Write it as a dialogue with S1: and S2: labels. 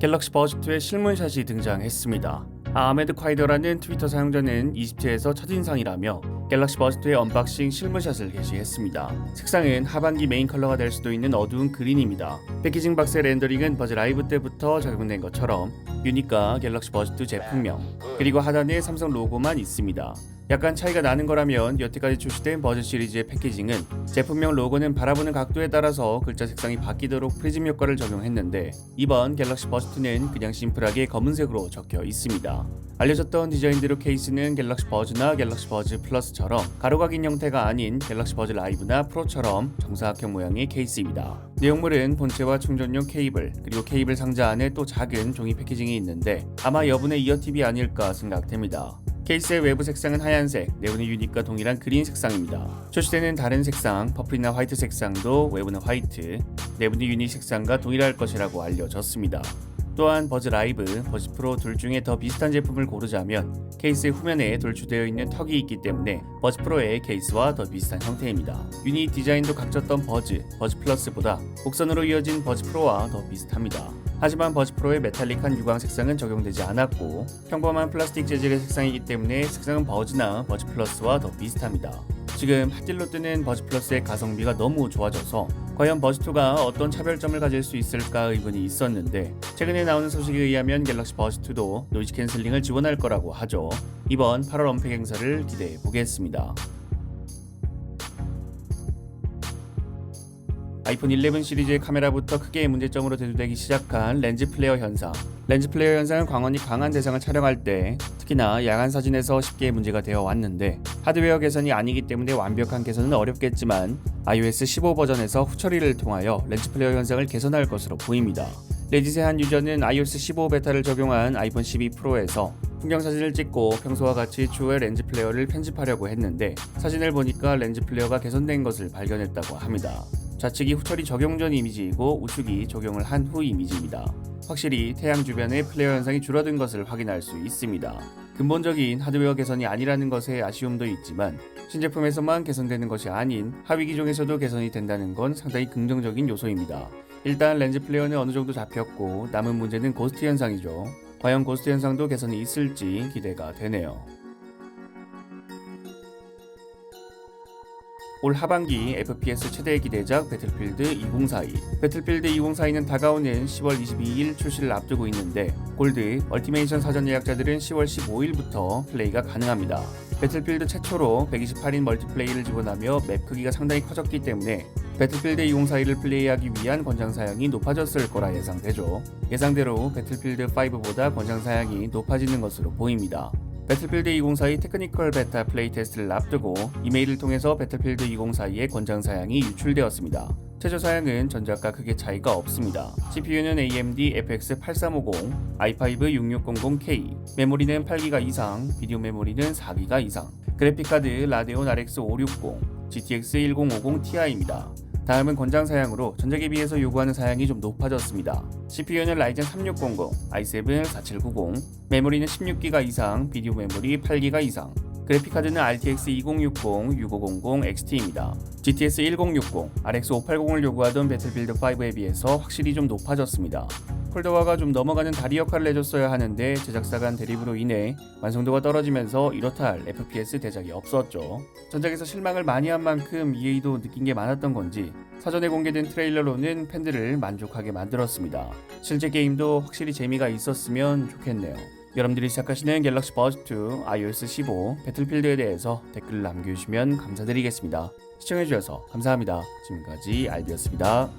S1: 갤럭시 버즈2의 실문샷이 등장했습니다. 아메드 콰이더라는 트위터 사용자는 20회에서 첫인상이라며 갤럭시 버즈2의 언박싱 실무샷을 게시했습니다. 색상은 하반기 메인 컬러가 될 수도 있는 어두운 그린입니다. 패키징 박스의 렌더링은 버즈 라이브 때부터 적용된 것처럼 유니까 갤럭시 버즈2 제품명, 그리고 하단에 삼성 로고만 있습니다. 약간 차이가 나는 거라면 여태까지 출시된 버즈 시리즈의 패키징은 제품명 로고는 바라보는 각도에 따라서 글자 색상이 바뀌도록 프리즘 효과를 적용했는데, 이번 갤럭시 버즈2는 그냥 심플하게 검은색으로 적혀 있습니다. 알려졌던 디자인대로 케이스는 갤럭시 버즈나 갤럭시 버즈 플러스처럼 가로가 긴 형태가 아닌 갤럭시 버즈 라이브나 프로처럼 정사각형 모양의 케이스입니다. 내용물은 본체와 충전용 케이블, 그리고 케이블 상자 안에 또 작은 종이 패키징이 있는데 아마 여분의 이어팁이 아닐까 생각됩니다. 케이스의 외부 색상은 하얀색, 내부는 유니과 동일한 그린 색상입니다. 출시되는 다른 색상, 퍼플이나 화이트 색상도 외부는 화이트, 내부는 유니 색상과 동일할 것이라고 알려졌습니다. 또한 버즈 라이브, 버즈 프로 둘 중에 더 비슷한 제품을 고르자면 케이스의 후면에 돌출되어 있는 턱이 있기 때문에 버즈 프로의 케이스와 더 비슷한 형태입니다. 유니 디자인도 각졌던 버즈 플러스보다 곡선으로 이어진 버즈 프로와 더 비슷합니다. 하지만 버즈 프로의 메탈릭한 유광 색상은 적용되지 않았고 평범한 플라스틱 재질의 색상이기 때문에 색상은 버즈나 버즈 플러스와 더 비슷합니다. 지금 핫딜로 뜨는 버즈 플러스의 가성비가 너무 좋아져서 과연 버즈2가 어떤 차별점을 가질 수 있을까 의문이 있었는데, 최근에 나오는 소식에 의하면 갤럭시 버즈2도 노이즈 캔슬링을 지원할 거라고 하죠. 이번 8월 언팩 행사를 기대해 보겠습니다. 아이폰 11 시리즈의 카메라부터 크게 문제점으로 대두되기 시작한 렌즈 플레어 현상. 렌즈 플레어 현상은 광원이 강한 대상을 촬영할 때, 특히나 야간 사진에서 쉽게 문제가 되어 왔는데, 하드웨어 개선이 아니기 때문에 완벽한 개선은 어렵겠지만 iOS 15 버전에서 후처리를 통하여 렌즈 플레어 현상을 개선할 것으로 보입니다. 레딧의 한 유저는 iOS 15 베타를 적용한 아이폰 12 프로에서 풍경사진을 찍고 평소와 같이 추후에 렌즈 플레어를 편집하려고 했는데 사진을 보니까 렌즈 플레어가 개선된 것을 발견했다고 합니다. 좌측이 후처리 적용 전 이미지이고 우측이 적용을 한 후 이미지입니다. 확실히 태양 주변의 플레어 현상이 줄어든 것을 확인할 수 있습니다. 근본적인 하드웨어 개선이 아니라는 것에 아쉬움도 있지만 신제품에서만 개선되는 것이 아닌 하위 기종에서도 개선이 된다는 건 상당히 긍정적인 요소입니다. 일단 렌즈 플레어는 어느 정도 잡혔고 남은 문제는 고스트 현상이죠. 과연 고스트 현상도 개선이 있을지 기대가 되네요. 올 하반기 FPS 최대 기대작 배틀필드 2042. 배틀필드 2042는 다가오는 10월 22일 출시를 앞두고 있는데 골드, 얼티메이션 사전 예약자들은 10월 15일부터 플레이가 가능합니다. 배틀필드 최초로 128인 멀티플레이를 지원하며 맵 크기가 상당히 커졌기 때문에 배틀필드 2042를 플레이하기 위한 권장 사양이 높아졌을 거라 예상되죠. 예상대로 배틀필드 5보다 권장 사양이 높아지는 것으로 보입니다. 배틀필드 2042 테크니컬 베타 플레이 테스트를 앞두고 이메일을 통해서 배틀필드 2042의 권장 사양이 유출되었습니다. 최저 사양은 전작과 크게 차이가 없습니다. CPU는 AMD FX 8350, i5 6600K, 메모리는 8GB 이상, 비디오 메모리는 4GB 이상, 그래픽카드 라데온 RX 560, GTX 1050 Ti입니다. 다음은 권장 사양으로 전작에 비해서 요구하는 사양이 좀 높아졌습니다. CPU는 라이젠 3600, i7 4790, 메모리는 16GB 이상, 비디오 메모리 8GB 이상, 그래픽카드는 RTX 2060, 6500 XT입니다. GTX 1060, RX 580을 요구하던 배틀필드 5에 비해서 확실히 좀 높아졌습니다. 콜드화가 좀 넘어가는 다리 역할을 해줬어야 하는데 제작사 간 대립으로 인해 완성도가 떨어지면서 이렇다 할 FPS 대작이 없었죠. 전작에서 실망을 많이 한 만큼 EA도 느낀 게 많았던 건지 사전에 공개된 트레일러로는 팬들을 만족하게 만들었습니다. 실제 게임도 확실히 재미가 있었으면 좋겠네요. 여러분들이 시작하시는 갤럭시 버즈2, iOS 15, 배틀필드에 대해서 댓글 남겨주시면 감사드리겠습니다. 시청해주셔서 감사합니다. 지금까지 알비였습니다.